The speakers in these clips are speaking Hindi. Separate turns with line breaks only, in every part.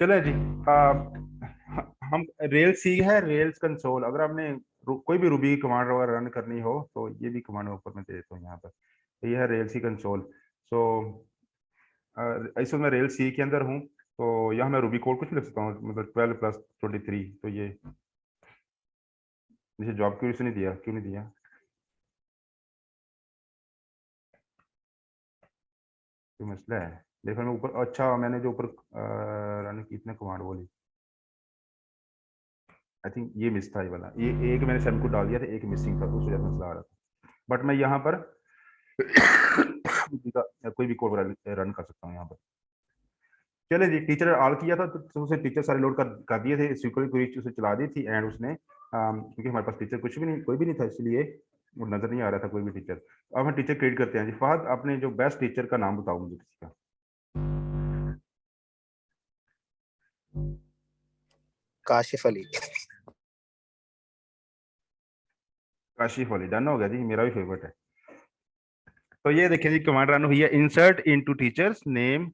चले जी। हम रेल सी है, रेल्स कंसोल। अगर आपने कोई भी रूबी कमांड अगर रन करनी हो तो ये भी कमांड ऊपर में दे देता हूँ यहाँ पर। तो ये है रेल सी कंसोल। सो इस वक्त मैं रेल सी के अंदर हूँ। तो यहाँ मैं रूबी कोड कुछ भी लिख सकता हूँ, मतलब 12+23। तो ये मुझे जॉब क्यों नहीं दिया, क्यों नहीं दिया? क्यों मसला है? देखो मैं ऊपर, अच्छा मैंने जो ऊपर रन की इतने कमांड बोली, आई थिंक ये मिस था। ये वाला, ये एक मैंने सेम को डाल दिया था, एक मिसिंग था, तो उस वजह से मसला आ रहा था। बट मैं यहाँ पर कोई भी कोड रन कर सकता हूँ यहाँ पर। चले जी, टीचर ऑल किया था तो उसे टीचर सारे लोड कर दिए थे, सीक्वल क्वेरी उसे चला दी थी। एंड उसने क्योंकि हमारे पास टीचर कुछ भी नहीं, कोई भी नहीं था, इसलिए वो नजर नहीं आ रहा था कोई भी टीचर। अब हम टीचर क्रिएट करते हैं जी। फहद, अपने जो बेस्ट टीचर का नाम बताओ मुझे किसी का।
काशिफ अली।
काशिफ अली, डन हो गया जी, मेरा भी फेवरेट है। तो ये देखिए जी, कमांड रन हुई है। Insert into teachers name,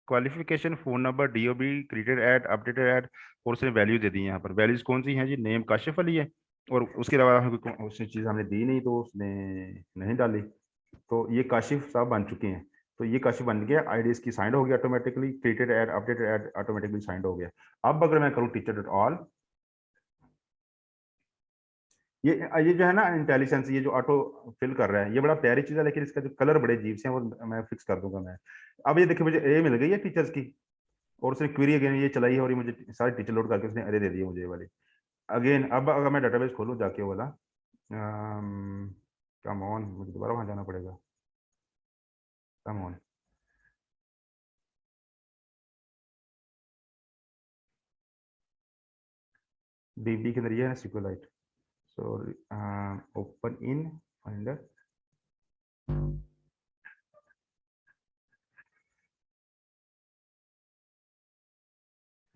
qualification, phone number, DOB, created add, updated add. और उसने वैल्यू दे दी है। यहाँ पर वैल्यूज कौन सी हैं जी? नेम काशिफ अली है, और उसके अलावा हमें कोई उसने चीज़ हमने दी नहीं, तो उसने नहीं डाली। तो ये काशिफ साहब बन चुके हैं। तो ये काशिफ बन गया, आईडी इसकी साइंड हो गया automatically, created add, updated add automatically signed हो गया। अब अगर मैं करूँ टीचर डॉट ऑल, ये जो है ना इंटेलिजेंस, ये जो ऑटो फिल कर रहा है, ये बड़ा प्यारी चीज है, लेकिन इसका जो कलर बड़े अजीब से हैं, वो मैं फिक्स कर दूंगा मैं। अब ये देखिए, मुझे ए मिल गई है टीचर्स की, और उसने क्वेरी अगेन ये चलाई है, और ये मुझे सारे टीचर लोड करके उसने अरे दे दिए मुझे ये वाली। अगेन अब अगर मैं डाटाबेस खोलूँ जाके वो वाला, कम ऑन, मुझे दोबारा वहां जाना पड़ेगा। कम ऑन, डीबी के अंदर ये है सिक्वलाइट। So open in finder.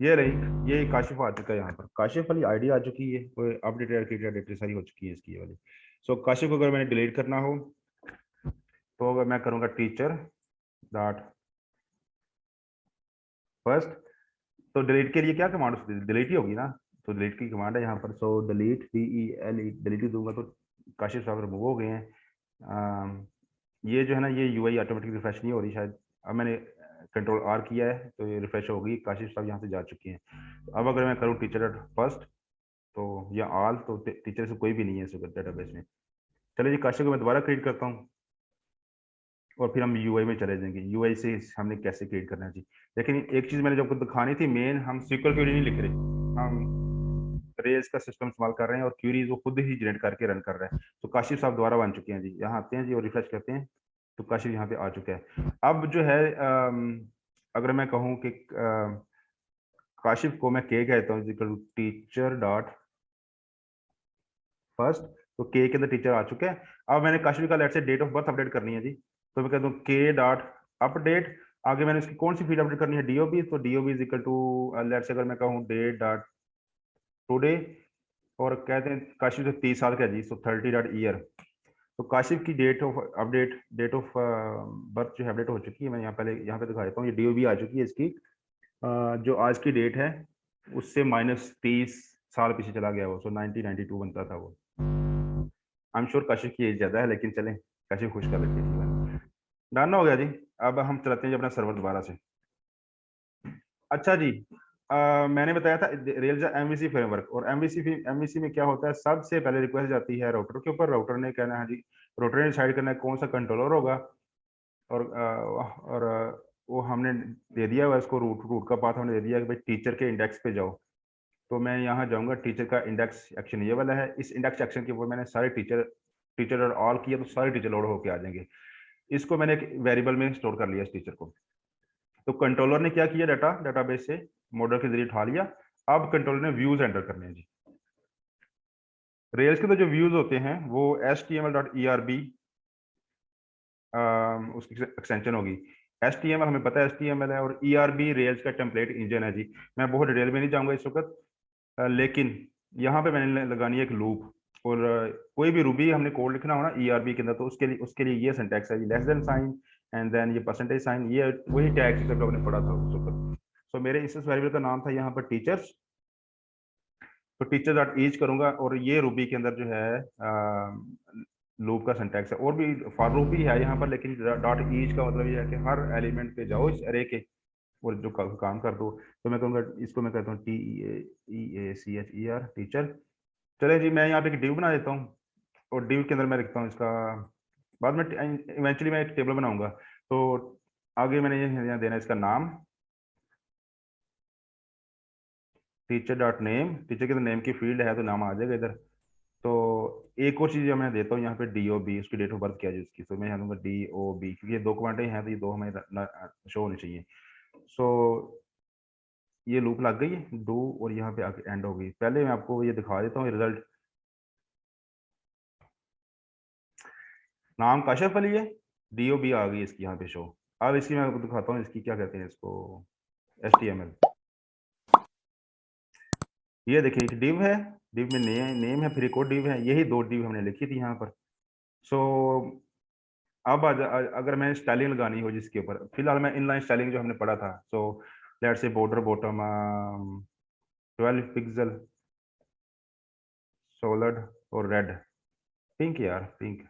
ये रही, ये काशिफ आ चुका है। यहाँ पर काशिफ वाली आईडी आ चुकी है, वो अपडेटेड डेटा सारी हो चुकी है इसकी ये वाली। सो काशिफ को अगर मैंने डिलीट करना हो, तो अगर मैं करूँगा टीचर डॉट फर्स्ट, तो डिलीट के लिए क्या कमांड होती है? डिलीट ही होगी ना। तो डिलीट की कमांड है यहाँ पर। सो डिलीट, DELE, डिलीट ही दूंगा तो काशिफ साहब रिमूव हो गए हैं। ये जो है ना, ये यूआई ऑटोमेटिक रिफ्रेश नहीं हो रही शायद। अब मैंने कंट्रोल आर किया है तो ये रिफ्रेश हो गई, काशिफ साहब यहाँ से जा चुके हैं। तो अब अगर मैं करूँ टीचर डॉट फर्स्ट, तो या ऑल, तो टीचर से कोई भी नहीं है इस वक्त डेटाबेस में। चलिए जी, काशिफ को मैं दोबारा क्रिएट करता हूँ, और फिर हम यूआई में चले जाएंगे। यूआई से हमने कैसे क्रिएट करना है जी। लेकिन एक चीज मैंने जो आपको दिखानी थी, मेन हम SQL क्वेरी नहीं लिख रहे, हम रेल्स का सिस्टम इस्तेमाल कर रहे हैं, और क्वेरीज वो खुद ही जनरेट करके रन कर रहे हैं। तो काशिफ साहब दोबारा बन चुके हैं जी। यहाँ आते हैं जी और रिफ्रेश करते हैं, तो काशिफ यहाँ पे आ चुका है। अब जो है अगर मैं कहूँ कि काशिफ को मैं के कहता हूँ, टीचर डॉट फर्स्ट, तो के के अंदर टीचर आ चुके हैं। अब मैंने काशिफ का लेट से डेट ऑफ बर्थ अपडेट करनी है जी। तो मैं कहता हूँ के डॉट अपडेट। आगे मैंने इसकी कौन सी फील्ड अपडेट करनी है? डीओबी। तो DOB is equal to let say अगर मैं कहूँ डेट डॉट टुडे, और कहते हैं काशिफ से 30 साल का है जी, सो 30 डॉट ईयर। तो काशिफ की date of update, date of birth जो है अपडेट हो चुकी है। मैं यहाँ पहले यहाँ पे दिखा देता हूँ, ये डीओबी आ चुकी है इसकी। जो आज की डेट है उससे -30 साल पीछे चला गया वो, सो 1992 बनता था वो। आई एम श्योर काशिफ की एज ज्यादा है, लेकिन चलें, काशिफ खुश कर लेते हैं। डन हो गया जी। अब हम चलाते हैं जी अपना सर्वर दोबारा से। अच्छा जी, मैंने बताया था रेल्स एमवीसी फ्रेमवर्क, और एमवीसी में क्या होता है, सबसे पहले रिक्वेस्ट जाती है राउटर के ऊपर। राउटर ने कहना है जी, राउटर ने डिसाइड करना है कौन सा कंट्रोलर होगा, और वो हमने दे दिया हुआ इसको, रूट रूट का पाथ हमने दे दिया कि भाई टीचर के इंडेक्स पे जाओ। तो मैं यहाँ जाऊँगा, टीचर का इंडेक्स एक्शन ये वाला है। इस इंडेक्स एक्शन के ऊपर मैंने सारे टीचर और ऑल किया, तो सारे टीचर लोड होके आ जाएंगे। इसको मैंने एक वेरिएबल में स्टोर कर लिया इस टीचर को। तो कंट्रोलर ने क्या किया, डेटाबेस से मॉडल के जरिए उठा लिया। अब कंट्रोलर ने व्यूज एंटर करने हैं जी। रेल्स के तो जो व्यूज होते हैं वो HTML.ERB उसकी एक्सटेंशन होगी। HTML हमें पता है HTML है, और ERB रेल्स का टेम्पलेट इंजन है जी। मैं बहुत डिटेल में नहीं जाऊंगा इस वक्त, लेकिन यहाँ पे मैंने लगानी है एक लूप। और कोई भी रूबी हमने कोड लिखना हो ना ERB के अंदर, तो उसके लिए ये सिंटैक्स है जी, less than sign and then ये परसेंटेज साइन, ये वही टैग जिसे हमने पढ़ा था उस वक्त। सो मेरे इंस्टेंस वेरिएबल का नाम था यहाँ पर टीचर्स, तो टीचर डॉट ईच करूंगा, और ये रूबी के अंदर जो है लूप का सिंटैक्स है, और भी फॉर लूप भी है यहाँ पर, लेकिन डॉट ईच का मतलब ये है कि हर एलिमेंट पे जाओ इस अरे के और जो काम कर दो। तो मैं कहूँगा इसको, मैं कहता हूँ TEACHER टीचर। चले जी, मैं यहाँ पे एक डिव बना देता हूँ, और डिव के अंदर मैं लिखता हूँ इसका, बाद में इवेंचुअली मैं एक टेबल बनाऊंगा। तो आगे मैंने यहाँ देना है इसका नाम, टीचर डॉट नेम, टीचर के नेम की फील्ड है तो नाम आ जाएगा इधर। तो एक और चीज मैं देता हूँ यहाँ पे DOB, उसकी डेट ऑफ बर्थ क्या है जिसकी, तो मैं यहाँ दूंगा DOB, क्योंकि ये 2 कमांडें हैं तो ये 2 हमें शो होनी चाहिए। सो ये लूप लग गई है डू, और यहाँ पे आके एंड हो गई। पहले मैं आपको ये दिखा देता हूँ रिजल्ट। नाम काशिफ अली है, DOB आ गई इसकी यहाँ पे शो। अब इसकी मैं आपको दिखाता हूँ, इसकी क्या कहते हैं इसको, HTML। ये देखिए एक डिव है, डिव में नेम है, फिर एक और डिव है, यही 2 डिव हमने लिखी थी यहाँ पर। सो अब अगर मैं स्टाइलिंग लगानी हो जिसके ऊपर, फिलहाल मैं इनलाइन स्टाइलिंग जो हमने पढ़ा था, so let's say border bottom 12 pixel solid और रेड, पिंक यार पिंक,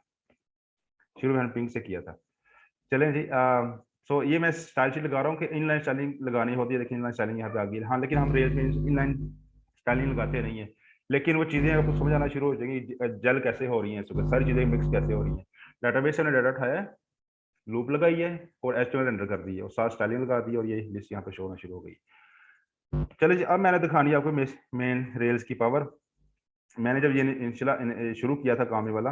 शुरू में हमने पिंक से किया था। चलें जी, सो ये मैं स्टाइल शीट लगा रहा हूँ कि इनलाइन स्टाइलिंग लगानी होती है, लेकिन इनलाइन स्टाइलिंग यहाँ पे आ गई है। हाँ, लेकिन हम रेल में इनलाइन स्टाइलिंग लगाते नहीं है, लेकिन वो चीज़ें आपको समझ आना शुरू हो जाएंगी, जल कैसे हो रही हैं, सुबह सारी चीज़ें मिक्स कैसे हो रही हैं। डाटाबेस से हमने डाटा उठाया, लूप लगाई है और HTML एंटर कर दी है और साथ स्टाइलिंग लगा दी है, और ये लिस्ट यहाँ पे शो होना शुरू हो गई। चलिए जी, अब मैंने दिखानी है आपको मेन रेल्स की पावर। मैंने जब ये शुरू किया था काम ये वाला,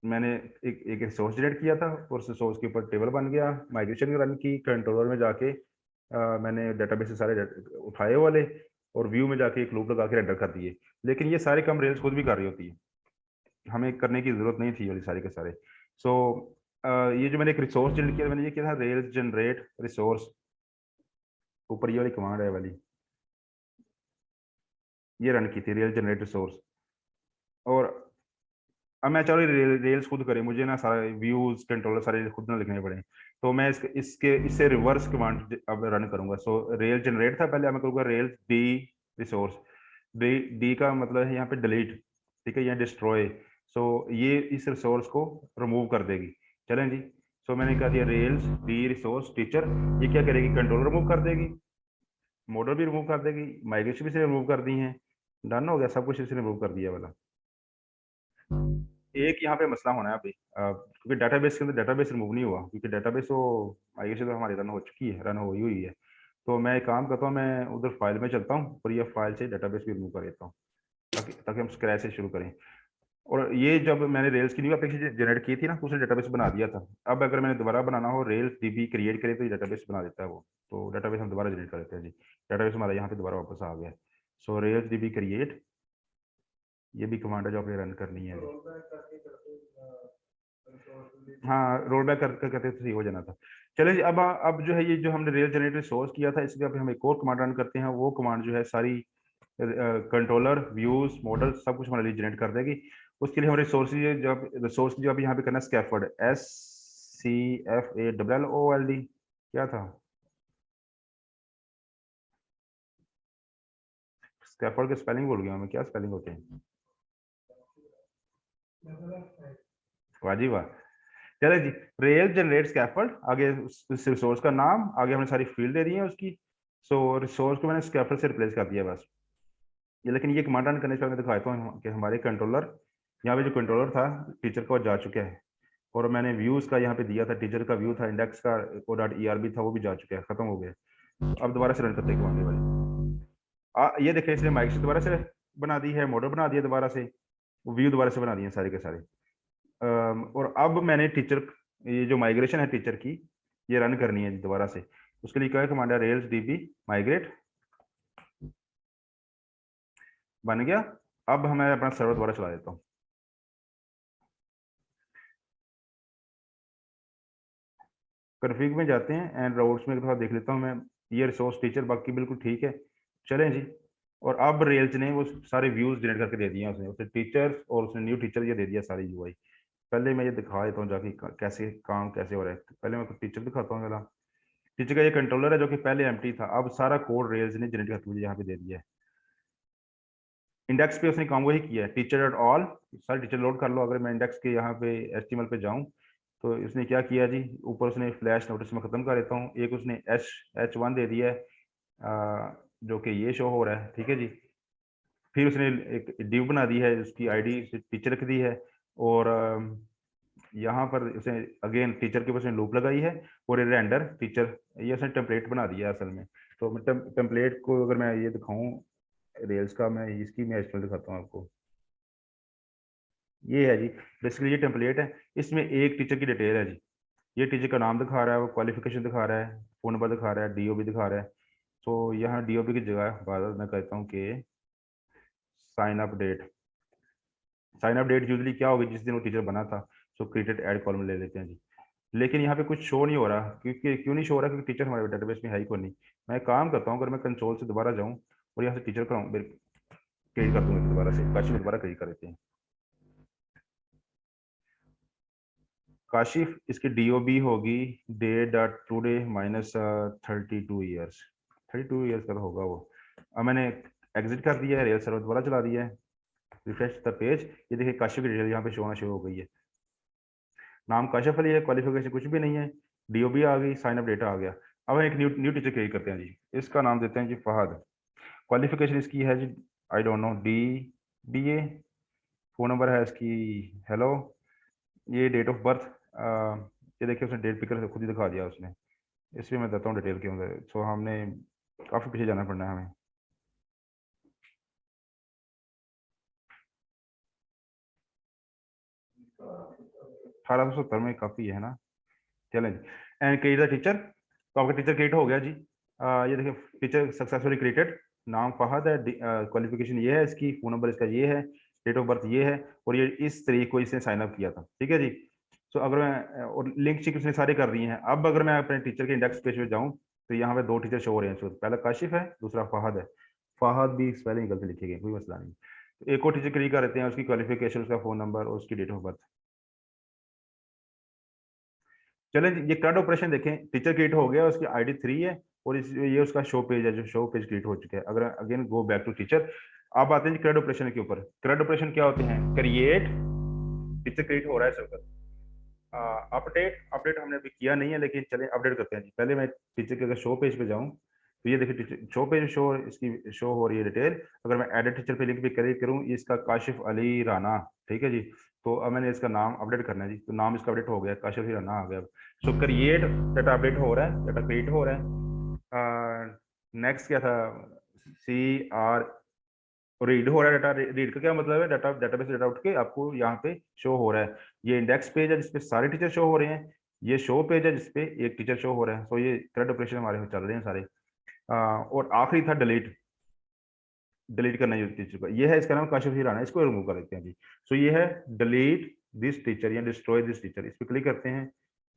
मैंने एक रिसोर्स जनरेट किया था, और उस रिसोर्स के ऊपर टेबल बन गया, माइग्रेशन रन की, कंट्रोलर में जाके मैंने डेटाबेस से सारे उठाए वाले, और व्यू में जाके एक लूप लगा के रेंडर कर दिए। लेकिन ये सारे काम रेल्स खुद भी कर रही होती है, हमें करने की जरूरत नहीं थी वाली सारे के सारे। सो ये जो मैंने एक रिसोर्स जनरेट किया, मैंने ये किया था रेल्स जनरेट रिसोर्स, ऊपर ये वाली कमांड है वाली, ये रन की थी रेल जनरेट रिसोर्स। और अब मैं चाह रही रेल्स खुद करें, मुझे ना सारे व्यूज कंट्रोलर सारे खुद ना लिखने पड़े, तो मैं इससे रिवर्स कमांड अब रन करूंगा। सो रेल जनरेट था पहले, मैं करूंगा रेल डी रिसोर्स, डी का मतलब है यहाँ पे डिलीट, ठीक है, या डिस्ट्रॉय। सो ये इस रिसोर्स को रिमूव कर देगी। चलें जी, सो मैंने कहा दिया रेल्स डी रिसोर्स टीचर, ये क्या करेगी, कंट्रोलर रिमूव कर देगी, मॉडल भी रिमूव कर देगी, माइग्रेशन भी से रिमूव कर दी है, डन हो गया सब कुछ, इसने रिमूव कर दिया वाला। एक यहाँ पे मसला होना है अभी, क्योंकि डेटाबेस के अंदर डेटाबेस रिमूव नहीं हुआ, क्योंकि डेटाबेस वो माइग्रेशन तो हमारी रन हो चुकी है, रन हुई हुई है। तो मैं एक काम करता हूँ, मैं उधर फाइल में चलता हूँ और ये फाइल से डेटाबेस भी रिमूव कर देता हूँ, ताकि ताकि हम स्क्रैच से शुरू करें। और ये जब मैंने रेल्स की न्यू एप्लीकेशन जनरेट की थी ना, तो उसने डेटाबेस बना दिया था। अब अगर मैंने दोबारा बनाना हो, रेल्स DB क्रिएट करे, तो ये डेटाबेस बना देता है वो, तो डेटाबेस हम दोबारा जनरेट कर देते हैं जी। डेटाबेस हमारा यहाँ पे दोबारा वापस आ गया। सो रेल्स DB क्रिएट, ये भी कमांड है जो आपने रन करनी है। हाँ, रोल बैक करते करते तो सही हो जाना था। चलिए जी, अब जो है ये जो हमने रेल जनरेटर सोर्स किया था, इसके पे हम एक और कमांड रन करते हैं। वो कमांड जो है सारी कंट्रोलर व्यूज मॉडल सब कुछ हमारे लिए जनरेट कर देगी। उसके लिए हम रिसोर्सेज, जब रिसोर्स जो अभी यहाँ पे करना है स्कैफोल्ड, SCFALLOLD, क्या था स्कैफोल्ड के स्पेलिंग भूल गया मैं, क्या स्पेलिंग होते हैं, वाजी वाह। चले जी, रेल जनरेट स्कैफोल्ड, आगे उस रिसोर्स का नाम, आगे हमने सारी फील्ड दे दी है उसकी। सो रिसोर्स को मैंने स्कैफोल्ड से रिप्लेस कर दिया बस ये। लेकिन ये कमांड रन करने से मैं दिखाता हूँ कि हमारे कंट्रोलर, यहाँ पे जो कंट्रोलर था टीचर का, वो जा चुका है, और मैंने व्यूज का यहाँ पे दिया था, टीचर का व्यू था, इंडेक्स का .erb था, वो भी जा चुका है, खत्म हो गया। तो अब दोबारा से रन करते हैं कमांड वाली। ये देखें, इसने माइक से दोबारा से बना दी है, मॉडल बना दिया दोबारा से, व्यू दोबारा से बना दिए सारे के सारे। और अब मैंने टीचर, ये जो माइग्रेशन है टीचर की, ये रन करनी है दोबारा से। उसके लिए क्या है कमांड है, रेल्स DB माइग्रेट, बन गया। अब मैं अपना सर्वर दोबारा चला देता हूँ। कन्फिग में जाते हैं एंड राउट्स में थोड़ा देख लेता हूँ मैं, ये रिसोर्स टीचर बाकी बिल्कुल ठीक है। चलें जी, और अब रेल्स ने वो सारे व्यूज जनरेट करके दे दिए उसने, उसने टीचर्स और उसने न्यू टीचर ये दे दिया सारी UI। पहले मैं ये दिखा देता हूँ जाके कैसे काम कैसे हो रहा है। पहले मैं टीचर दिखाता हूँ जरा। टीचर का ये कंट्रोलर है जो कि पहले एम्प्टी था, अब सारा कोड रेल्स ने जनरेट करके मुझे यहाँ पे दे दिया है। इंडेक्स पे उसने काम वही किया है, टीचर डॉट ऑल, सारे टीचर लोड कर लो। अगर मैं इंडेक्स के यहाँ पे HTML पे जाऊँ तो उसने क्या किया जी, ऊपर उसने फ्लैश नोटिस में खत्म कर देता हूँ, एक उसने H1 दे दिया है जो कि ये शो हो रहा है, ठीक है जी। फिर उसने एक डिव बना दी है, उसकी आईडी टीचर रख दी है, और यहाँ पर उसने अगेन टीचर के ऊपर उसने लूप लगाई है, और ये रेंडर टीचर, ये उसने टेम्पलेट बना दिया है असल में। तो टेम्पलेट को अगर मैं ये दिखाऊं रेल्स का, मैं इसकी मैं HTML दिखाता हूँ आपको। ये है जी, बेसिकली ये टेम्पलेट है, इसमें एक टीचर की डिटेल है जी। ये टीचर का नाम दिखा रहा है, वो क्वालिफिकेशन दिखा रहा है, फ़ोन नंबर दिखा रहा है, DOB दिखा रहा है। तो यहाँ DOB की जगह बाद मैं कहता हूँ कि sign up date. Sign up date usually क्या होगी, जिस दिन वो टीचर बना था, सो क्रिएटेड ऐड कॉलम ले लेते हैं जी। लेकिन यहाँ पे कुछ शो नहीं हो रहा, क्योंकि क्यों नहीं शो हो रहा, क्योंकि टीचर हमारे डेटाबेस में है ही कोई नहीं। मैं काम करता हूँ, अगर मैं कंट्रोल से दोबारा जाऊँ और यहाँ से टीचर कराऊँ, क्रिएट कर दूंगा दोबारा से, काशिफ में दोबारा क्रिएट कर देते हैं। काशिफ, इसकी DOB होगी day dot today minus 32 years, 32 years का होगा वो। अब मैंने एग्जिट कर दिया है, रेल सर्वर दोबारा चला दिया है, रिफ्रेश द पेज, ये देखिए काशिफ की डिटेल यहाँ पे शो होना शुरू हो गई है। नाम काशिफ अली है, क्वालिफिकेशन कुछ भी नहीं है, DOB आ गई, साइन अप डेटा आ गया। अब एक न्यू टीचर क्रिएट करते हैं जी, इसका नाम देते हैं जी फहद। क्वालिफिकेशन इसकी है जी I don't know, DBA, phone number है इसकी हेलो, ये डेट ऑफ बर्थ, ये देखिए उसने डेट पिकर खुद ही दिखा दिया उसने। इसमें मैं देता हूँ डिटेल के अंदर, सो हमने काफ़ी पीछे जाना पड़ना है हमें। अठारह सौ सत्तर में काफ़ी है ना, चलें जी। एंड क्रिएट द टीचर, तो आपका टीचर क्रिएट हो गया जी। ये देखिए टीचर सक्सेसफुली क्रिएटेड, नाम फहद है, क्वालिफिकेशन ये है इसकी, फ़ोन नंबर इसका ये है, डेट ऑफ बर्थ ये है, और ये इस तरीके को इसने साइन अप किया था, ठीक है जी। सो अगर मैं और लिंक चिक उसने सारे कर दिए हैं। अब अगर मैं अपने टीचर के इंडेक्स पेज पे जाऊँ तो यहाँ पे दो टीचर शो हो रहे हैं, पहला काशिफ है, दूसरा फहद है। फहद भी स्पेलिंग गलत लिखे गए, कोई मसला नहीं। तो एक और टीचर क्रिएट कर देते हैं, उसकी क्वालिफिकेशन, उसका फ़ोन नंबर और उसकी डेट ऑफ बर्थ। चलें जी, ये CRUD ऑपरेशन देखें, टीचर क्रिएट हो गया, उसकी ID 3 है, और ये उसका शो पेज है, जो शो पेज क्रिएट हो चुका है। अगर again go back to teacher, अब आते हैं CRUD ऑपरेशन के ऊपर। CRUD ऑपरेशन क्या होते हैं, क्रिएट, टीचर क्रिएट हो रहा है इस वक्त, अपडेट, अपडेट हमने अभी किया नहीं है, लेकिन चलें अपडेट करते हैं जी। पहले मैं टीचर के अगर शो पेज पे जाऊँ तो ये देखिए टीचर शो पेज, शो इसकी शो हो रही है डिटेल। अगर मैं एडिट टीचर पे लिंक पे क्लिक करूँ, इसका काशिफ अली राना, ठीक है जी। तो अब मैंने इसका नाम अपडेट करना है जी, तो नाम इसका अपडेट हो गया, काशिफ अली राना आ गया। सो क्रिएट, डाटा अपडेट हो रहा है, डाटा क्रिएट हो रहा है। नेक्स्ट क्या था, CR, रीड हो रहा है डाटा। रीड का क्या मतलब है, डाटा डेटाबेस डाटा उठ के आपको यहाँ पे शो हो रहा है। ये इंडेक्स पेज है जिसपे सारे टीचर शो हो रहे हैं, ये शो पेज है जिसपे एक टीचर शो हो रहा है। तो ये CRUD ऑपरेशन हमारे चल रहे हैं सारे। और आखिरी था डिलीट, डिलीट करना है टीचर को, ये है इसका नाम काशिफ हिराना, इसको रिमूव कर देते हैं जी। सो ये है डिलीट दिस टीचर या डिस्ट्रॉय दिस टीचर, इस पर क्लिक करते हैं,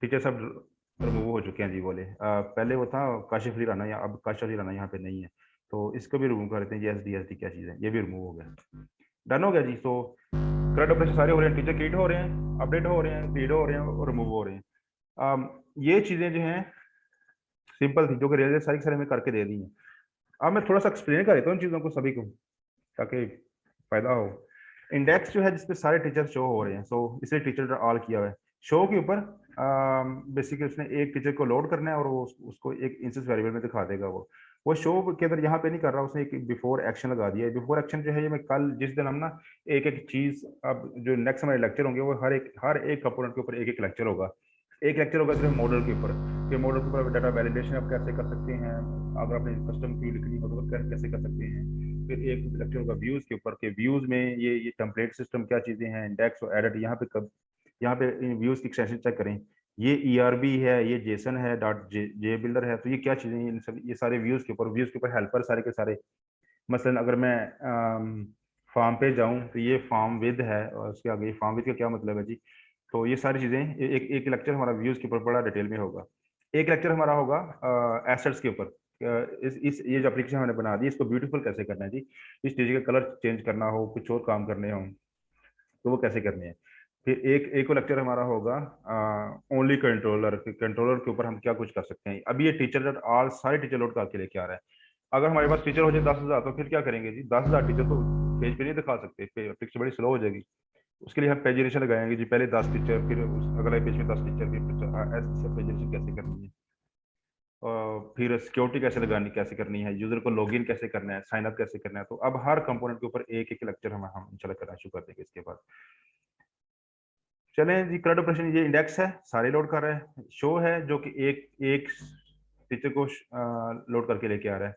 टीचर सब रिमूव हो चुके हैं जी बोले। पहले वो था काशिफ हिराना, या अब काशिफ हिराना यहाँ पे नहीं है, तो इसको भी रिमूव कर देते हैं। ये SD क्या चीज़ है, ये भी रिमूव हो गया, डन हो गया जी। तो CRUD ऑपरेशन सारे हो रहे हैं, टीचर क्रिएट हो रहे हैं, अपडेट हो रहे हैं, रीड हो रहे हैं और रिमूव हो रहे हैं। ये चीज़ें जो हैं सिंपल थी, जो कि रेलवे सारी सारी हमें करके दे दी हैं। अब मैं थोड़ा सा एक्सप्लेन कर देता हूँ इन चीज़ों को सभी को, ताकि फायदा हो। इंडेक्स जो है जिसपे सारे टीचर शो हो रहे हैं, सो इसे टीचर ऑल किया हुआ है। शो के ऊपर बेसिकली उसने एक टीचर को लोड करना है, और वो उसको एक इंस्टेंस वेरिएबल में दिखा देगा। वो शो के अंदर यहाँ पे नहीं कर रहा, उसने एक बिफोर एक्शन लगा दिया है। बिफोर एक्शन जो है ये मैं कल जिस दिन हम ना एक एक चीज, अब जो नेक्स्ट हमारे लेक्चर होंगे वो हर एक कंपोनेंट के ऊपर एक एक लेक्चर होगा। एक लेक्चर होगा सिर्फ मॉडल के ऊपर, कि मॉडल के ऊपर डाटा वैलिडेशन आप कैसे कर सकते हैं, अगर आपने कस्टम व्यू लिखनी हो तो कैसे कर सकते हैं। फिर एक लेक्चर होगा व्यूज के ऊपर, के व्यूज में ये टेम्पलेट सिस्टम क्या चीजें हैं, इंडेक्स और एडिट, यहाँ पे व्यूज की एक्सटेंशन चेक करें। ये ERB है, ये जेसन है, डॉट जे बिल्डर है, तो ये क्या चीजें हैं, ये सारे व्यूज के ऊपर, हेल्पर सारे के सारे। मसलन अगर मैं फॉर्म पे जाऊं तो ये फॉर्म विद है, और उसके आगे फॉर्म विद का क्या मतलब है जी। तो ये सारी चीजें एक एक लेक्चर हमारा व्यूज के ऊपर बड़ा डिटेल में होगा। एक लेक्चर हमारा होगा एसेट्स के ऊपर। इस ये जो एप्लीकेशन हमने बना दी, इसको ब्यूटीफुल कैसे करना है जी। इस चीज का कलर चेंज करना हो, कुछ और काम करने हो, तो वो कैसे करने हैं। फिर एक लेक्चर हमारा होगा ओनली कंट्रोलर के ऊपर हम क्या कुछ कर सकते हैं। अभी ये टीचर डॉट ऑल सारे टीचर लोड करके लेके आ रहा है। अगर हमारे पास टीचर हो जाए 10,000 तो फिर क्या करेंगे जी, 10,000 टीचर तो पेज पे नहीं दिखा सकते, पिक्चर बड़ी स्लो हो जाएगी। उसके लिए हम पेजिनेशन लगाएंगे जी, पहले 10 टीचर, फिर अगले पेज में 10 टीचर, फिर ऐसे पेजिनेशन कैसे करनी है, और फिर सिक्योरिटी कैसे लगानी, कैसे करनी है, यूजर को लॉगिन कैसे करना है, साइन अप कैसे करना है। तो अब हर कंपोनेंट के ऊपर एक एक लेक्चर हम इंशाल्लाह करना शुरू कर देंगे इसके बाद। चलें जी, करंट ऑपरेशन ये इंडेक्स है, सारे लोड कर रहा है। शो है जो कि एक एक टीचर को लोड करके लेके आ रहा है।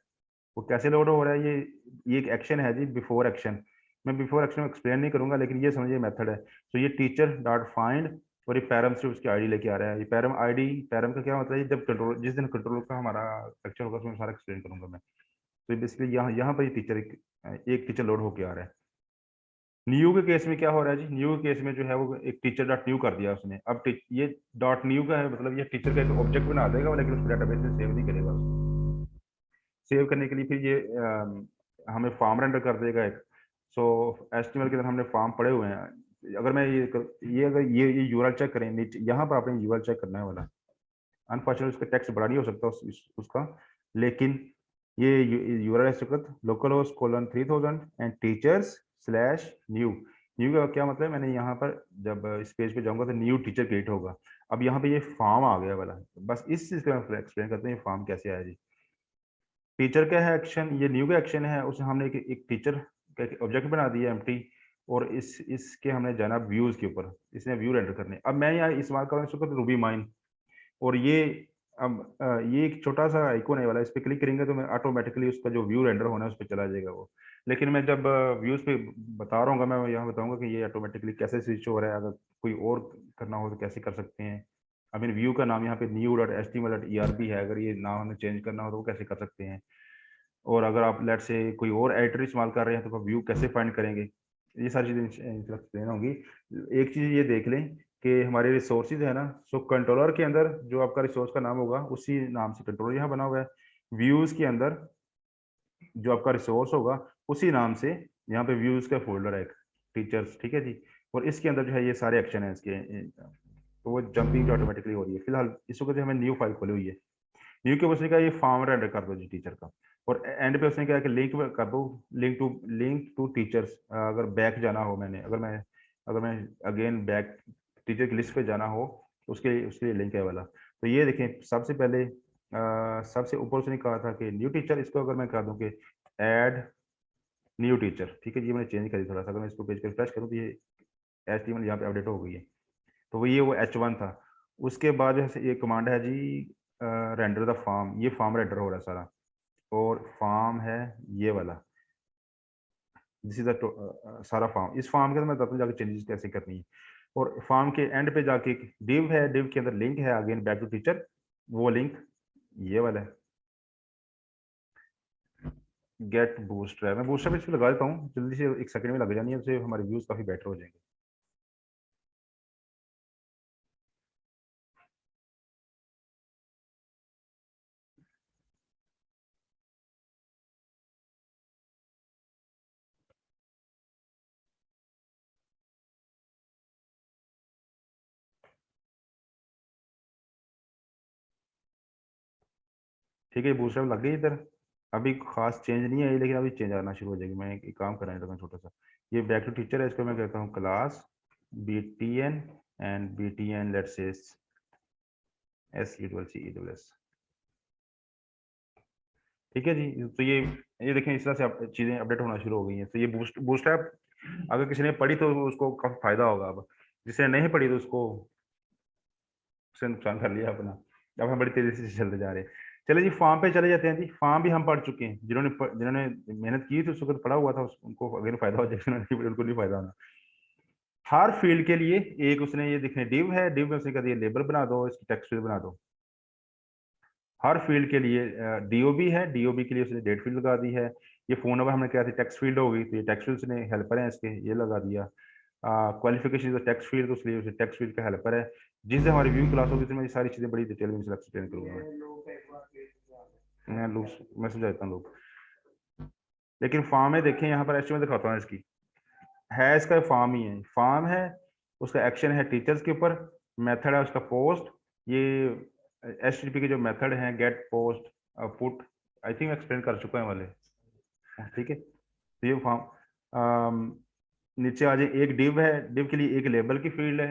वो कैसे लोड हो रहा है, ये एक एक्शन है जी, बिफोर एक्शन। मैं बिफोर एक्शन एक्सप्लेन नहीं करूंगा, लेकिन ये समझिए मेथड है। तो ये टीचर डॉट फाइंड और ये पैरम से उसकी आईडी लेके आ रहा है। ये पैरम आईडी, पैरम का क्या मतलब है, जब कंट्रोल, जिस दिन कंट्रोल का हमारा लेक्चर होगा उसमें सारा एक्सप्लेन करूंगा मैं। तो बेसिकली यहाँ यहाँ पर ये टीचर एक टीचर लोड होके आ रहा है। न्यू के केस में क्या हो रहा है जी, न्यू के केस में जो है वो एक टीचर डॉट न्यू कर दिया उसने। अब ये डॉट न्यू का है मतलब ये टीचर का एक ऑब्जेक्ट बना देगा, लेकिन उसको डेटाबेस में सेव नहीं करेगा। सेव करने के लिए फिर ये हमें फॉर्म रेंडर कर देगा एक। सो एचटीएमएल के अंदर हमने फॉर्म पड़े हुए हैं। अगर मैं अगर ये यूआरएल चेक करें नीचे, यहाँ पर आपने यूआरएल चेक करना है वाला। अनफॉर्चुनेटली उसका टेक्स्ट बड़ा नहीं हो सकता उसका, लेकिन ये URL local host colon 3000 and teachers slash new. New का क्या मतलब है, मैंने यहाँ पर जब इस पेज पे जाऊंगा तो न्यू टीचर क्रिएट होगा। अब यहाँ पे ये फॉर्म आ गया वाला, बस इस चीज का एक्सप्लेन करते हैं फॉर्म कैसे आया जी। टीचर का है एक्शन, ये न्यू का एक्शन है, उसे हमने एक टीचर का ऑब्जेक्ट बना दिया एम्प्टी, और इसके हमने जाना व्यूज के ऊपर, इसने व्यू रेंडर करने। अब मैं यहाँ इस्तेमाल कर रहा हूँ रूबी माइन, और ये अब ये एक छोटा सा आइकॉन है वाला, इस पर क्लिक करेंगे तो मैं ऑटोमेटिकली उसका जो व्यू रेंडर होना है उस पर चला जाएगा वो। लेकिन मैं जब व्यूज पे बता रहा हूँ, मैं यहाँ बताऊंगा कि ये ऑटोमेटिकली कैसे स्विच हो रहा है। अगर कोई और करना हो तो कैसे कर सकते हैं। आई मीन व्यू का नाम यहाँ पे new dot H T M L dot E R B है, अगर ये नाम हमें चेंज करना हो तो वो कैसे कर सकते हैं। और अगर आप लेट से कोई और एडिटर इस्तेमाल कर रहे हैं तो व्यू कैसे फाइंड करेंगे, ये सारी चीजें एक्सप्लेन होंगी। एक चीज ये देख लें कि हमारे रिसोर्सेज है ना, सो कंट्रोलर के अंदर जो आपका रिसोर्स का नाम होगा उसी नाम से कंट्रोलर यहाँ बना हुआ है। व्यूज के अंदर जो आपका रिसोर्स होगा उसी नाम से यहाँ पे व्यूज का फोल्डर है एक, टीचर्स, ठीक है जी। और इसके अंदर जो है ये सारे एक्शन है इसके, तो वो जंपिंग ऑटोमेटिकली हो रही है। फिलहाल इस वक्त हमें न्यू फाइल खोली हुई है। न्यू के उसने कहा ये फॉर्म रेंडर कर दो जी टीचर का, और एंड पे उसने कहा कि लिंक कर दो, लिंक टू टीचर्स। अगर बैक जाना हो, अगर मैं अगेन बैक टीचर की लिस्ट पे जाना हो, उसके उसके लिए लिंक है वाला। तो ये देखें, सबसे पहले सबसे ऊपर उसने कहा था कि न्यू टीचर, इसको अगर मैं कर दूं कि ऐड न्यू टीचर, ठीक है, ये मैंने चेंज करी थोड़ा सा। अगर मैं इसको पेज पे रिफ्रेश करूँ तो ये HTML यहाँ पे अपडेट हो गई है। तो वो H1 था। उसके बाद जो है ये कमांड है जी, रेंडर द फॉर्म, ये फॉर्म रेंडर हो रहा है सारा। और फॉर्म है ये वाला, दिस इज द सारा फॉर्म। इस फॉर्म के अंदर मैं बताता हूँ जाके चेंजेस कैसे करनी है। और फॉर्म के एंड पे जाके डिव है, डिव के अंदर लिंक है अगेन बैक टू टीचर, वो लिंक ये वाला है। गेट बूस्ट है, मैं बूस्टर इस पे लगा देता हूँ जल्दी से, एक सेकंड में लग जानी है, उससे हमारे व्यूज काफी बेटर हो जाएंगे। ठीक है, बूस्टर लग गई इधर। अभी खास चेंज नहीं आई, लेकिन अभी चेंज आना शुरू हो जाएगी। मैं एक काम कर रहा हूँ छोटा सा, ये बैक टू टीचर है, इसको मैं कहता हूँ class BTN and BTN let's say SECS। ठीक है जी। तो ये देखें, इस तरह से चीजें अपडेट होना शुरू हो गई हैं। तो ये बूस्ट ऐप अगर किसी ने पढ़ी तो उसको काफी फायदा होगा। अब जिसने नहीं पढ़ी तो उसने नुकसान कर लिया अपना। अब हम बड़ी तेजी से चलते जा रहे हैं। चले जी, फॉर्म पे चले जाते हैं जी। फॉर्म भी हम पढ़ चुके हैं, जिन्होंने मेहनत की थी उस वक्त पढ़ा हुआ था, उनको अगर फायदा हो जाए, उनको नहीं फायदा होना। हर फील्ड के लिए एक उसने ये दिखने डिव है, डिव में उसने कहा लेबल बना दो, इसकी टेक्स्ट फील्ड बना दो। हर फील्ड के लिए DOB है, DOB के लिए उसने डेट फील्ड लगा दी है। ये फोन नंबर हमने क्या थी टेक्स्ट फील्ड होगी, तो ये टेक्स्ट फील्ड ने हेल्पर है इसके, ये लगा दिया। क्वालिफिकेशन टेक्स्ट फील्ड, तो इसलिए उसे टेक्स्ट फील्ड का हेल्पर है। जिस दिन हमारी व्यू क्लास होगी तो मैं ये सारी चीजें बड़ी डिटेल में एक्सप्लेन करूंगा। मैं समझा देता हूँ लोग। लेकिन फॉर्म में देखें, यहाँ पर एस्टिमेट दिखाता हूँ इसकी, है इसका फॉर्म ही है, फॉर्म है। उसका एक्शन है टीचर्स के ऊपर, मेथड है उसका पोस्ट। ये HTTP के जो मेथड हैं get, post, put, I think explain कर चुका है वाले, ठीक है। तो ये फॉर्म नीचे आ जाए, एक डिव है, डिव के लिए एक लेबल की फील्ड है,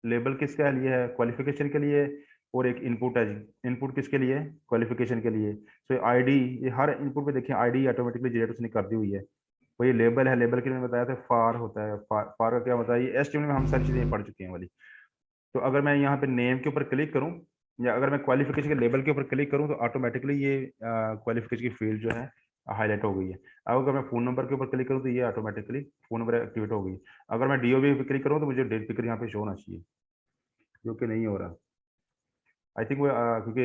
लेबल किसके लिए है, क्वालिफिकेशन के लिए, और एक इनपुट है जी, इनपुट किसके लिए, क्वालिफिकेशन के लिए। तो आईडी, ये हर इनपुट पे देखिए आईडी ऑटोमेटिकली जनरेट उसने कर दी हुई है। तो ये लेबल है, लेबल के लिए मैंने बताया था फार होता है, फार का क्या होता है, ये HTML में हम सारी चीजें पढ़ चुके हैं वाली। तो अगर मैं यहाँ पे नेम के ऊपर क्लिक करूँ, या अगर मैं क्वालिफिकेशन के लेबल के ऊपर क्लिक करूँ, तो ऑटोमेटिकली ये क्वालिफिकेशन की फील्ड जो है हाईलाइट हो गई है। अब अगर मैं फोन नंबर के ऊपर क्लिक करूँ तो ये ऑटोमेटिकली फोन नंबर एक्टिवेट हो गई। अगर मैं DOB पे क्लिक करूँ तो मुझे डेट पिकर यहाँ पे शो होना चाहिए, जो कि नहीं हो रहा। आई थिंक वो क्योंकि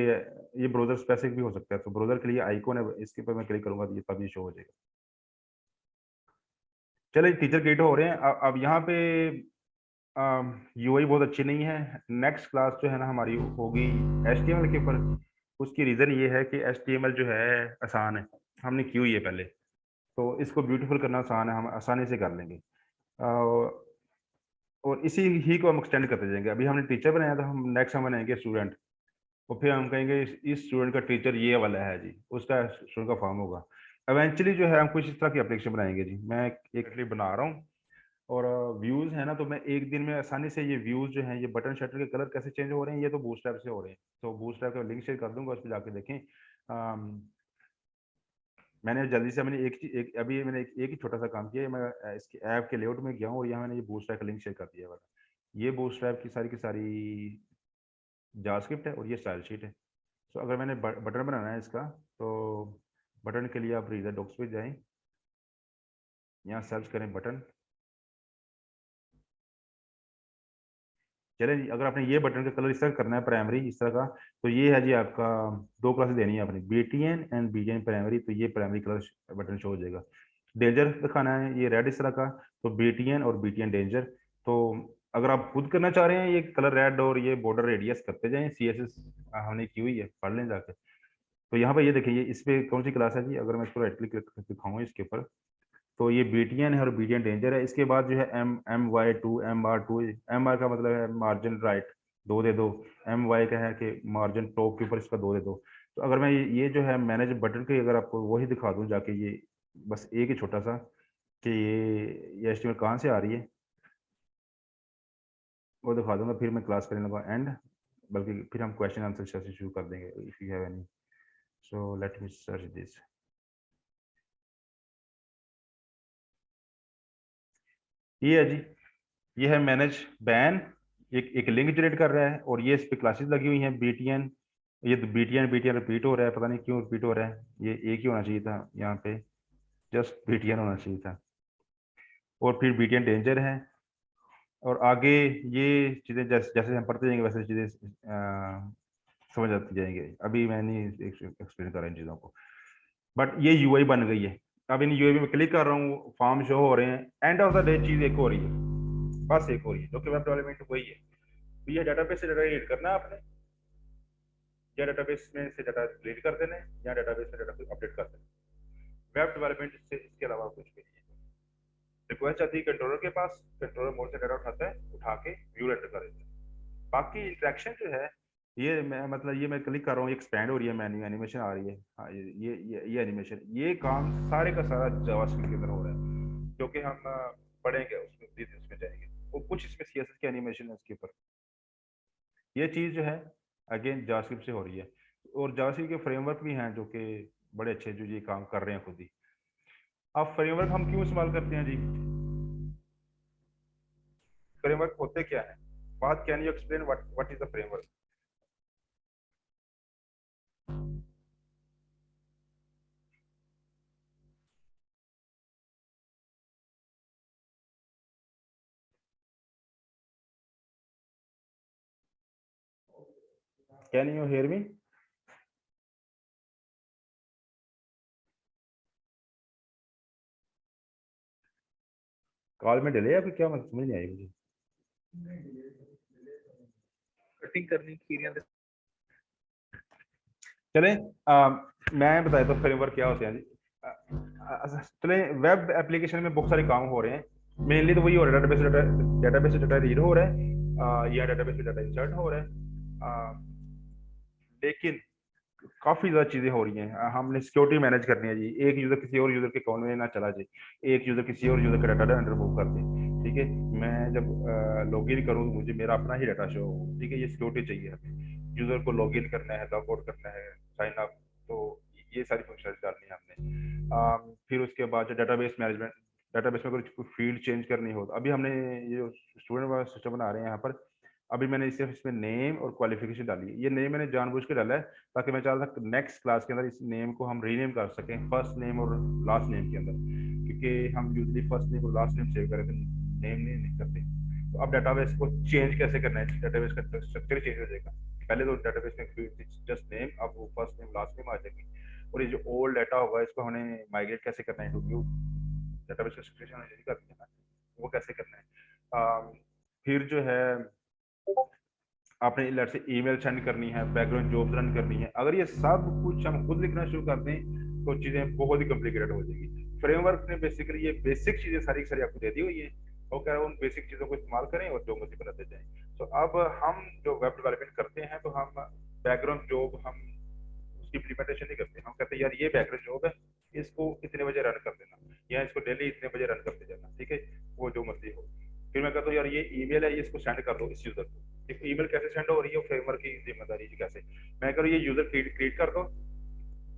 ये ब्राउजर स्पेसिफिक भी हो सकता है, तो ब्राउजर के लिए आइकॉन है, इसके ऊपर मैं क्लिक करूंगा तो ये तभी शो हो जाएगा। चलिए टीचर क्रिएट हो रहे हैं। अब यहाँ पे UI बहुत अच्छी नहीं है। नेक्स्ट क्लास जो है ना हमारी होगी HTML के ऊपर। उसकी रीज़न ये है कि HTML जो है आसान है, हमने की हुई है पहले, तो इसको ब्यूटीफुल करना आसान है, हम आसानी से कर लेंगे। और इसी ही को हम एक्सटेंड करते जाएंगे। अभी हमने टीचर बनाया था, हम नेक्स्ट हम बनाएंगे स्टूडेंट, और फिर हम कहेंगे इस स्टूडेंट का टीचर ये वाला है जी, उसका स्टूडेंट का फॉर्म होगा। इवेंचुअली जो है हम कुछ इस तरह की एप्लीकेशन बनाएंगे जी। मैं एक क्लिप बना रहा हूँ, और व्यूज है ना, तो मैं एक दिन में आसानी से ये व्यूज जो हैं, ये बटन शटर के कलर कैसे चेंज हो रहे हैं, ये तो बूटस्ट्रैप से हो रहे हैं। तो बूटस्ट्रैप का लिंक शेयर कर दूंगा, उस पर जाके देखें। मैंने जल्दी से, मैंने एक अभी मैंने एक ही छोटा सा काम किया है। मैं इसके ऐप के लेआउट में गया हूँ, और यहाँ मैंने ये बूटस्ट्रैप का लिंक शेयर कर दिया है वाला। ये बूटस्ट्रैप की सारी जावास्क्रिप्ट है, और ये स्टाइल शीट है। तो अगर मैंने बटन बनाना है इसका, तो बटन के लिए आप रीडर डॉक्स पे जाएं, यहाँ सर्च करें बटन। चलें जी, अगर आपने ये बटन का कलर इस तरह करना है, प्राइमरी इस तरह का, तो ये है जी आपका, 2 क्लासेस देनी है अपनी, BTN एंड BTN प्राइमरी। तो ये प्राइमरी कलर बटन शो हो जाएगा। डेंजर दिखाना है, ये रेड इस तरह का, तो BTN और BTN डेंजर। तो अगर आप खुद करना चाह रहे हैं ये कलर रेड और ये बॉर्डर रेडियस करते जाएं, CSS हमने की हुई है, पढ़ लें जाकर। तो यहाँ पर ये देखिए, ये इस पे कौन सी क्लास है जी, अगर मैं इसको राइट क्लिक दिखाऊँ इसके ऊपर, तो ये BTN है और BTN डेंजर है। इसके बाद जो है MY2, MR2, MR का मतलब है मार्जिन राइट 2 दे दो, MY का है कि मार्जिन टॉप के ऊपर इसका 2 दे दो। तो अगर मैं ये जो है मैनेज बटन के, अगर आपको वही दिखा दूं जाके, ये बस एक ही छोटा सा कि ये एस्टिमेट कहाँ से आ रही है वो दिखा दूंगा, फिर मैं क्लास करने लगा एंड, बल्कि फिर हम क्वेश्चन आंसर से शुरू कर देंगे if you have any. So let me search this. ये है जी, ये है मैनेज बैन, एक लिंक जनरेट कर रहा है, और ये इस पे क्लासेस लगी हुई हैं BTN। ये तो BTN रिपीट हो रहा है, पता नहीं क्यों रिपीट हो रहा है, ये एक ही होना चाहिए था यहाँ पे, जस्ट BTN होना चाहिए था। और फिर BTN डेंजर है, और आगे ये चीज़ें जैसे जैसे हम पढ़ते जाएंगे वैसे चीज़ें समझ आती जाएंगे। अभी मैं नहीं एक्सप्लेन कर रहा इन चीज़ों को, बट ये UI बन गई है। अब इन UI में क्लिक कर रहा हूँ, फॉर्म शो हो रहे हैं। एंड ऑफ द डे चीज़ एक हो रही है, बस एक हो रही है, जो कि वेब डेवलपमेंट वही है। तो ये डाटाबेस से डाटा रीड करना है आपने, या डाटाबेस में से डाटा रीड कर देना है, या डाटाबेस में डाटा अपडेट कर देना है। वेब डेवलपमेंट से इसके अलावा कुछ भी नहीं है। रिक्वेस्ट आती है कंट्रोलर के पास, कंट्रोलर मोड से डाटा उठाता है, उठा के व्यू रेंडर कर देता है। बाकी इंटरेक्शन जो है, ये मैं मतलब ये मैं क्लिक कर रहा हूँ, एक्सपैंड हो रही है मेन्यू, एनिमेशन आ रही है। हाँ, ये एनिमेशन, ये काम सारे का सारा जावास्क्रिप्ट के अंदर हो रहा है, क्योंकि हम पढ़ेंगे उसमें, उसमें जाएंगे। वो कुछ इसमें CSS की एनिमेशन है उसके ऊपर। ये चीज़ जो है अगेन जावास्क्रिप्ट से हो रही है। और जावास्क्रिप्ट के फ्रेमवर्क भी हैं जो कि बड़े अच्छे, जो ये काम कर रहे हैं खुद ही। अब फ्रेमवर्क हम क्यों इस्तेमाल करते हैं जी, फ्रेमवर्क होते क्या है, बात, can you explain what is the framework? Can you hear me? Call में डिले है, फिर क्या, मतलब समझ नहीं आई मुझे।
कटिंग करनी की
चलें, मैं बताया तो फ्रेमवर्क क्या होते हैं जी। चलें, वेब एप्लीकेशन में बहुत सारे काम हो रहे हैं, मेनली तो वही हो रहा है, डेटाबेस से डाटा रीड हो रहा है या डेटाबेस से डाटा इंसर्ट हो रहा है, लेकिन काफी ज्यादा चीजें हो रही हैं। हमने सिक्योरिटी मैनेज करनी है जी, एक यूजर किसी और यूजर के अकाउंट में ना चला जाए, एक यूजर किसी और यूजर का डाटा अंडर मूव कर दे। ठीक है, मैं जब लॉग इन करूँ तो मुझे मेरा अपना ही डाटा शो हो। ठीक है, ये सिक्योरिटी चाहिए हमें। यूजर को लॉग इन करना है, लॉग आउट करना है, साइन अप, तो ये सारी फंक्शन डालनी है हमने। फिर उसके बाद जो डेटाबेस मैनेजमेंट, डेटाबेस में कोई फील्ड चेंज करनी हो, तो अभी हमने ये स्टूडेंट वाला सिस्टम बना रहे हैं यहाँ पर। अभी मैंने सिर्फ इसमें नेम और क्वालिफिकेशन डाली है। ये नेम मैंने जानबूझ के डाला है ताकि मैं चाहता था नेक्स्ट क्लास के अंदर इस नेम को हम रीनेम कर सकें फर्स्ट नेम और लास्ट नेम के अंदर, क्योंकि हम यूजली फर्स्ट नेम और लास्ट नेम सेव करें तो नेम नहीं करते। तो अब डाटाबेस को चेंज कैसे करना है, डाटाबेस का स्ट्रक्चर चेंज हो जाएगा। पहले तो डाटाबेस में जस्ट नेम, अब वो फर्स्ट नेम लास्ट नेम आ जाएगी। और ये जो ओल्ड डाटा होगा इसको हमें माइग्रेट कैसे करना है टू न्यू डाटाबेस का स्ट्रक्चर हमें करना है, वो कैसे करना है। फिर जो है आपने लेट से ईमेल सेंड करनी है, बैकग्राउंड जॉब रन करनी है, अगर ये सब कुछ हम खुद लिखना शुरू कर दें तो चीजें बहुत ही कॉम्प्लिकेटेड हो जाएगी। फ्रेमवर्क ने बेसिकली ये बेसिक चीजें सारी सारी आपको दे दी हुई है, वो कह रहा है उन बेसिक चीजों को इस्तेमाल करें और जो मर्जी बनाते जाएं। तो अब हम जो वेब डेवलपमेंट करते हैं तो हम बैकग्राउंड जॉब हम उसकी इम्प्लीमेंटेशन नहीं करते। हम कहते हैं यार ये बैकग्राउंड जॉब है, इसको इतने बजे रन कर देना या इसको डेली इतने बजे रन करते जाना। ठीक है, वो जो मर्जी हो। फिर मैं कहता हूँ यार ये ईमेल है, ये इसको सेंड कर दो इस यूजर को। ईमेल कैसे सेंड हो रही है, फ्रेमवर्क की जिम्मेदारी है कैसे। मैं कह रहा हूँ ये यूजर क्रिएट कर दो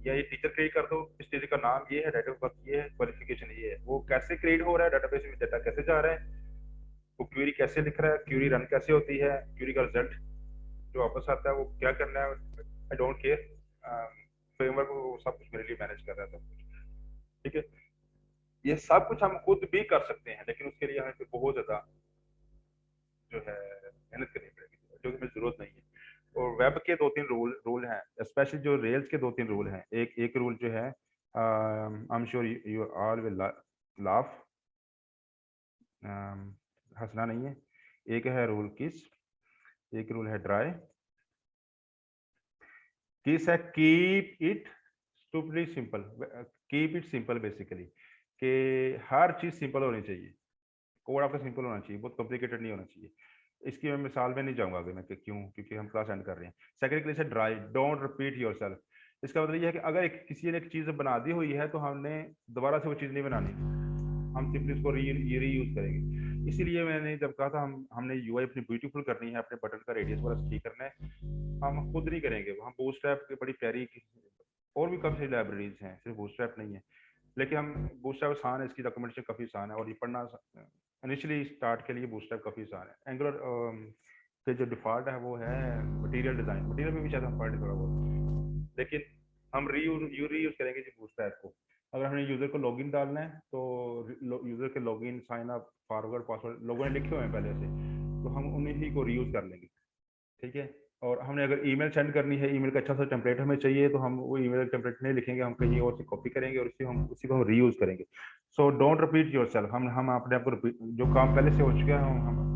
या ये टीचर क्रिएट कर दो, इस टीचर का नाम ये है, डेट ऑफ बर्थ ये है, क्वालिफिकेशन ये है। वो कैसे क्रिएट हो रहा है, डाटाबेस में डाटा कैसे जा रहा है, वो क्वेरी कैसे लिख रहा है, क्वेरी रन कैसे होती है, क्वेरी का रिजल्ट जो वापस आता है वो क्या करना है, आई डोंट केयर। फ्रेमवर्क वो सब कुछ मेरे लिए मैनेज कर रहा है सब कुछ। ठीक है, ये सब कुछ हम खुद भी कर सकते हैं, लेकिन उसके लिए हमें बहुत ज्यादा जो है मेहनत करनी पड़ेगी, जो कि हमें जरूरत नहीं है। और वेब के दो तीन रूल हैं, स्पेशली जो रेल्स के दो तीन रूल हैं। एक रूल जो है, I am sure you all will laugh, हंसना नहीं है। एक है रूल किस, एक रूल है ड्राई। किस है keep it stupidly simple, keep it simple basically, कि हर चीज सिंपल होनी चाहिए, कोड आपका सिंपल होना चाहिए, बहुत कॉम्प्लिकेटेड नहीं होना चाहिए। इसकी मैं मिसाल में नहीं जाऊंगा अभी मैं कि क्यों, क्योंकि हम क्लास एंड कर रहे हैं। सेकंड क्लास है ड्राई, डोंट रिपीट योरसेल्फ। इसका मतलब यह है कि अगर किसी ने एक चीज बना दी हुई है तो हमने दोबारा से वो चीज नहीं बनानी, हम सिंपली उसको रीयूज करेंगे। इसीलिए मैंने जब कहा था हमने यूआई अपनी ब्यूटीफुल करनी है, अपने बटन का रेडियस वाला ठीक करना है, हम खुद नहीं करेंगे। हम बूटस्ट्रैप की बड़ी प्यारी और भी काफी सारी लाइब्रेरीज हैं, सिर्फ बूटस्ट्रैप नहीं है, लेकिन हम बूटस्ट्रैप आसान है, इसकी डॉक्यूमेंटेशन काफी आसान है और ये पढ़ना इनिशियली स्टार्ट के लिए बूटस्ट्रैप काफी आसान है। एंगुलर के जो डिफॉल्ट है वो है मटेरियल डिजाइन, मटेरियल में भी शायद हम पढ़ थोड़ा बहुत, लेकिन हम रीयूज करेंगे जी बूटस्ट्रैप को। अगर हमें यूजर को लॉगिन डालना है तो यूजर के login, sign up, forward, password लोगों ने लिखे हुए हैं पहले से, तो हम उन्हीं को रीयूज कर लेंगे। ठीक है, और हमने अगर ईमेल सेंड करनी है, ईमेल का अच्छा सा टेम्पलेट हमें चाहिए, तो हम वो ईमेल टेम्पलेट नहीं लिखेंगे, हम कहीं और से कॉपी करेंगे और उसी को हम रीयूज करेंगे। सो डोंट रिपीट योरसेल्फ, हम अपने आप को जो काम पहले से हो चुका है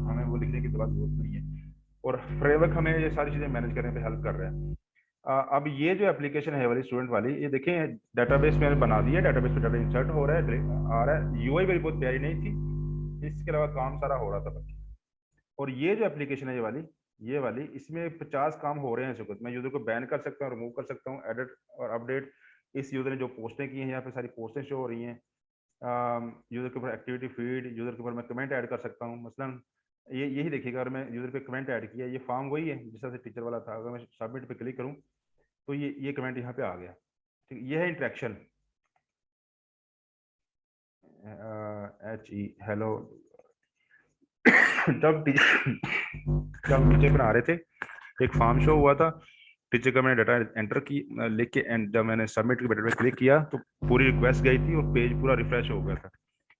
हमें वो लिखने की जरूरत नहीं है। और फ्रेमवर्क हमें ये सारी चीजें मैनेज करने में हेल्प कर रहा है। अब ये जो एप्लीकेशन है वाली स्टूडेंट वाली, ये देखें डाटाबेस मैंने बना दिया, डाटाबेस पे डाटा इंसर्ट हो रहा है, आ रहा है। यूआई मेरी बहुत प्यारी नहीं थी, इसके अलावा काम सारा हो रहा था बस। और ये जो एप्लीकेशन है ये वाली इसमें 50 काम हो रहे हैं इस वक्त। मैं यूजर को बैन कर सकता हूँ, रिमूव कर सकता हूँ, एडिट और अपडेट। इस यूजर ने जो पोस्टें की हैं यहाँ पे सारी पोस्टें शो हो रही हैं। यूजर के ऊपर एक्टिविटी फीड, यूजर के ऊपर मैं कमेंट ऐड कर सकता हूँ। मसलन ये यही देखिएगा, अगर मैं यूजर पे कमेंट ऐड किया, ये फॉर्म वही है जिस तरह से टीचर वाला था। अगर मैं सबमिट पे क्लिक करूँ तो ये कमेंट यहाँ पे आ गया। ठीक, ये है इंट्रैक्शन, HE हेलो। जब टीचर बना रहे थे, एक फॉर्म शो हुआ था, टीचर का मैंने डाटा एंटर की लिख के, एंड जब मैंने सबमिट के बटन पे क्लिक किया तो पूरी रिक्वेस्ट गई थी और पेज पूरा रिफ्रेश हो गया था।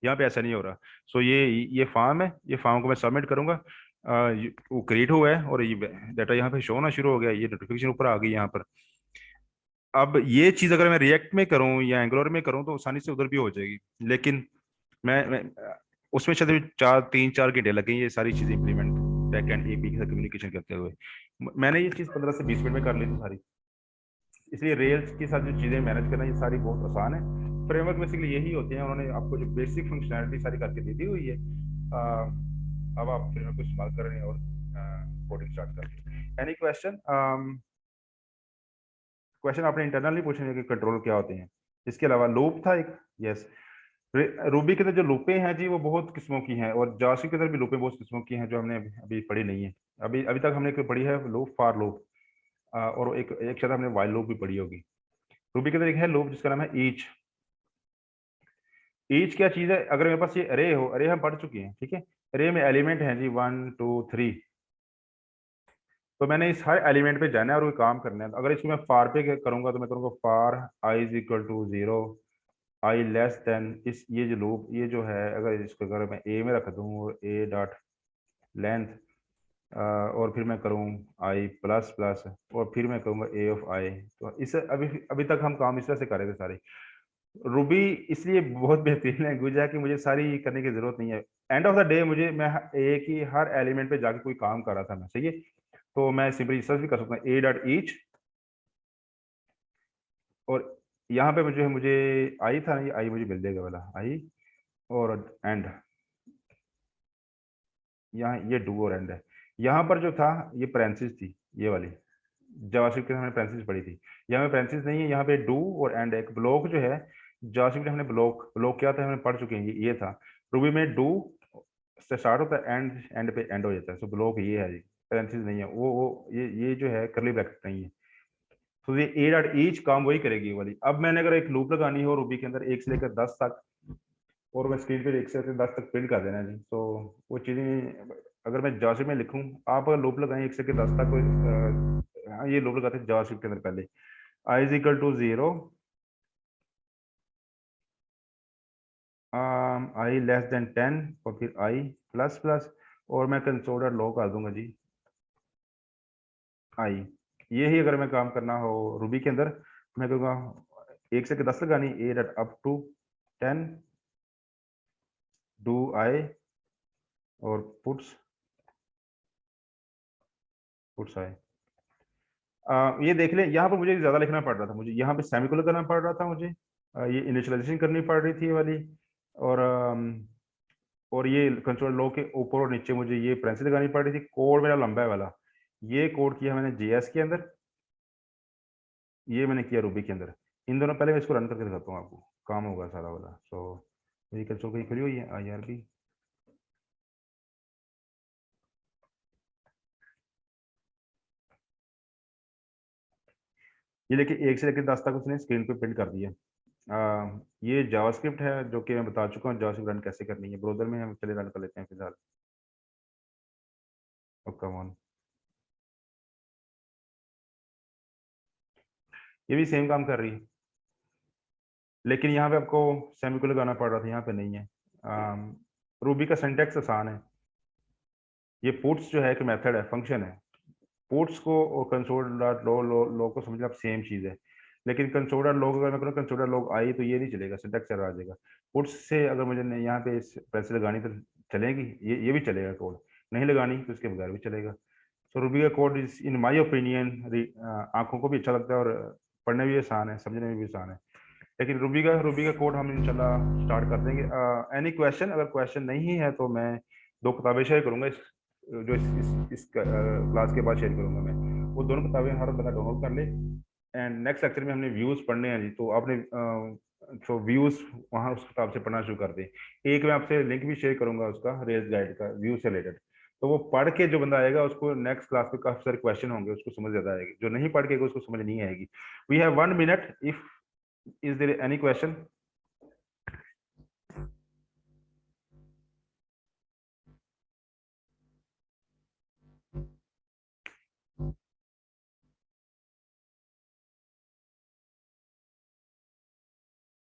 यहाँ पे ऐसा नहीं हो रहा। सो ये फॉर्म है, ये फॉर्म को मैं सबमिट करूंगा, वो क्रिएट हुआ है और ये डाटा यहाँ पे शो होना शुरू हो गया, ये नोटिफिकेशन ऊपर आ गई यहाँ पर। अब ये चीज अगर मैं रिएक्ट में करूँ या एंगुलर में करूँ तो आसानी से उधर भी हो जाएगी, लेकिन मैं उसमें शायद 3-4 घंटे लगे ये सारी चीजें इंप्लीमेंट, बैक एंड एपी के साथ कम्युनिकेशन करते हुए। मैंने ये चीज 15 से 20 मिनट में कर ली थी सारी। इसलिए रेल्स के साथ जो चीजें मैनेज करना ये सारी बहुत आसान है। फ्रेमवर्क बेसिकली यही होते हैं, उन्होंने आपको जो बेसिक फंक्शनैलिटी सारी करके दे दी हुई है। अब आप फ्रेमवर्क को इस्तेमाल कर रहे हैं और कोडिंग स्टार्ट कर रहे हैं। Any question? क्वेश्चन आपने इंटरनली पूछे हैं कि कंट्रोल क्या होते हैं। इसके अलावा लूप था एक, यस। रूबी के अंदर जो लूपें हैं जी वो बहुत किस्मों की हैं, और जावास्क्रिप्ट के अंदर भी लूपें बहुत किस्मों की हैं जो हमने अभी पढ़ी नहीं है। अभी अभी तक हमने पढ़ी है लूप, फॉर लूप, और एक एक शायद हमने वाइल लूप भी पढ़ी होगी। रूबी के अंदर एक है लूप जिसका नाम है ईच। ईच क्या चीज है? अगर मेरे पास ये अरे हो, अरे हम पढ़ चुके हैं, ठीक है। अरे में एलिमेंट है जी 1 2 3, तो मैंने इस हर एलिमेंट पे जाना है और कोई काम करना है। अगर इसको मैं फार पे करूंगा तो मैं करूंगा for I is equal to 0, I less than is, ये जो लूप ये जो है, अगर इसको अगर मैं ए में रख दूं और ए डॉट लेंथ, और फिर मैं करूं आई प्लस प्लस, और फिर मैं कहूँगा ए ऑफ आई, तो इस अभी अभी तक हम काम इस तरह से कर रहे थे सारे। रूबी इसलिए बहुत बेहतरीन लैंग्वेज है कि मुझे सारी करने की जरूरत नहीं है। एंड ऑफ द डे मुझे, मैं एक ही हर एलिमेंट पे जाके कोई काम कर रहा था मैं, सही है। तो मैं सिंपली इस तरह भी कर सकता हूँ, ए डॉट ईच, और यहाँ पे मुझे मुझे आई था ना, ये आई मुझे मिल जाएगा वाला आई, और एंड यहाँ ये डू और एंड है। यहाँ पर जो था ये पैरेंथेसिस थी, ये वाली जावास्क्रिप्ट के हमने पैरेंथेसिस पढ़ी थी। यहाँ पे पैरेंथेसिस नहीं है, यहाँ पे डू और एंड। एक ब्लॉक जो है जावास्क्रिप्ट में हमने ब्लॉक, ब्लॉक क्या था हमने पढ़ चुके हैं, ये था। रूबी में डू से स्टार्ट होता है, एंड एंड पे एंड हो जाता है, सो ब्लॉक ये है जी, पैरेंथेसिस नहीं है। वो ये जो है करली ब्रैकेट नहीं है। तो ये ए डॉट ईच काम वही करेगी वाली। अब मैंने अगर एक लूप लगानी हो रूबी के अंदर 1 से लेकर 10 तक, और मैं स्क्रीन पे 1 से लेकर 10 तक प्रिंट कर देना जी, तो वो चीज़ें अगर मैं जावास्क्रिप्ट में लिखूं, आप अगर लूप लगाएं 1 से लेकर 10 तक, हाँ ये लूप लगाते हैं जावास्क्रिप्ट के अंदर पहले, I is equal to 0, I less than 10, और फिर आई प्लस प्लस, और मैं कंसोल लॉग कर दूंगा जी आई। ये ही अगर मैं काम करना हो रूबी के अंदर, मैं कहूँगा 1 से 10 लगानी, A dot up to 10 do I, और पुट्स पुट्स आई। ये देख लें, यहाँ पर मुझे ज्यादा लिखना पड़ रहा था, मुझे यहाँ पे सेमीकोलन करना पड़ रहा था मुझे, ये इनिशियलाइजेशन करनी पड़ रही थी ये वाली, और और ये कंट्रोल लो के ऊपर और नीचे मुझे ये पेंसिल लगानी पड़ रही थी। कोड मेरा लंबा है वाला, ये कोड किया मैंने जेएस के अंदर, ये मैंने किया रूबी के अंदर। इन दोनों पहले मैं इसको रन करके दिखाता हूँ आपको, काम होगा सारा वाला। सो मेरी कंसोल कहीं खुली हुई है, IRB, ये देखिए 1 से लेकर 10 तक उसने स्क्रीन पे प्रिंट कर दिया। ये जावास्क्रिप्ट है जो कि मैं बता चुका हूँ जावास्क्रिप्ट रन कैसे करनी है। ब्राउज़र में हम चले रन कर लेते हैं फिलहाल। कम ऑन, ये भी सेम काम कर रही है, लेकिन यहाँ पे आपको सेमीकोलन लगाना पड़ रहा था, यहाँ पे नहीं है। रूबी का सिंटैक्स आसान है। ये पुट्स जो है कि मेथड है, फंक्शन है। पुट्स को और कंसोल डॉट लो को समझना आप सेम चीज है, लेकिन कंसोल डॉट लॉग अगर मैं करूँ कंसोल डॉट लॉग आई तो ये नहीं चलेगा, सिंटैक्स एरर आ जाएगा। पुट्स से अगर मुझे यहाँ पे पैसे लगानी तो चलेगी, ये भी चलेगा कोड, नहीं लगानी तो इसके बगैर भी चलेगा। सो रूबी का code is in my opinion आंखों को भी अच्छा लगता है, और पढ़ने भी आसान है, समझने में भी आसान है। लेकिन रूबी का कोड हम इंशाल्लाह स्टार्ट कर देंगे। Any question? अगर क्वेश्चन नहीं है तो मैं 2 किताबें शेयर करूंगा, जो इस क्लास के बाद शेयर करूंगा मैं। वो दोनों किताबें हर बंदा डाउनलोड कर ले, एंड नेक्स्ट लेक्चर में हमने व्यूज पढ़ने हैं जी, तो आपने तो व्यूज वहाँ उस किताब से पढ़ना शुरू कर दे। एक मैं आपसे लिंक भी शेयर करूंगा उसका, रेस गाइड का, व्यू से रिलेटेड। तो वो पढ़ के जो बंदा आएगा उसको नेक्स्ट क्लास में काफी सारे क्वेश्चन होंगे, उसको समझ ज्यादा आएगी। जो नहीं पढ़ के उसको समझ नहीं आएगी। We have 1 minute, if is there any question?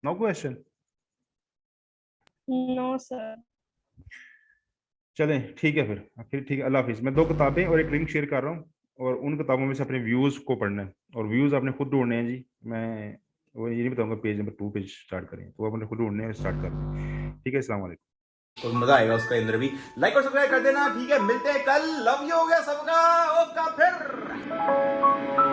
No question?
No sir.
चलें ठीक है, फिर ठीक है, अल्लाह हाफिज। मैं 2 किताबें और एक लिंक शेयर कर रहा हूँ, और उन किताबों में से अपने व्यूज को पढ़ना है, और व्यूज आपने खुद ढूंढने हैं जी। मैं वो ये नहीं बताऊंगा पेज नंबर 2 पे स्टार्ट करें, तो आपने खुद ढूंढने हैं, स्टार्ट कर दें। ठीक है, अस्सलाम वालेकुम।
और मजा आएगा उसका अंदर भी। लाइक और सब्सक्राइब कर देना, ठीक है। मिलते हैं कल। लव यू हो गया सबका। ओका फिर।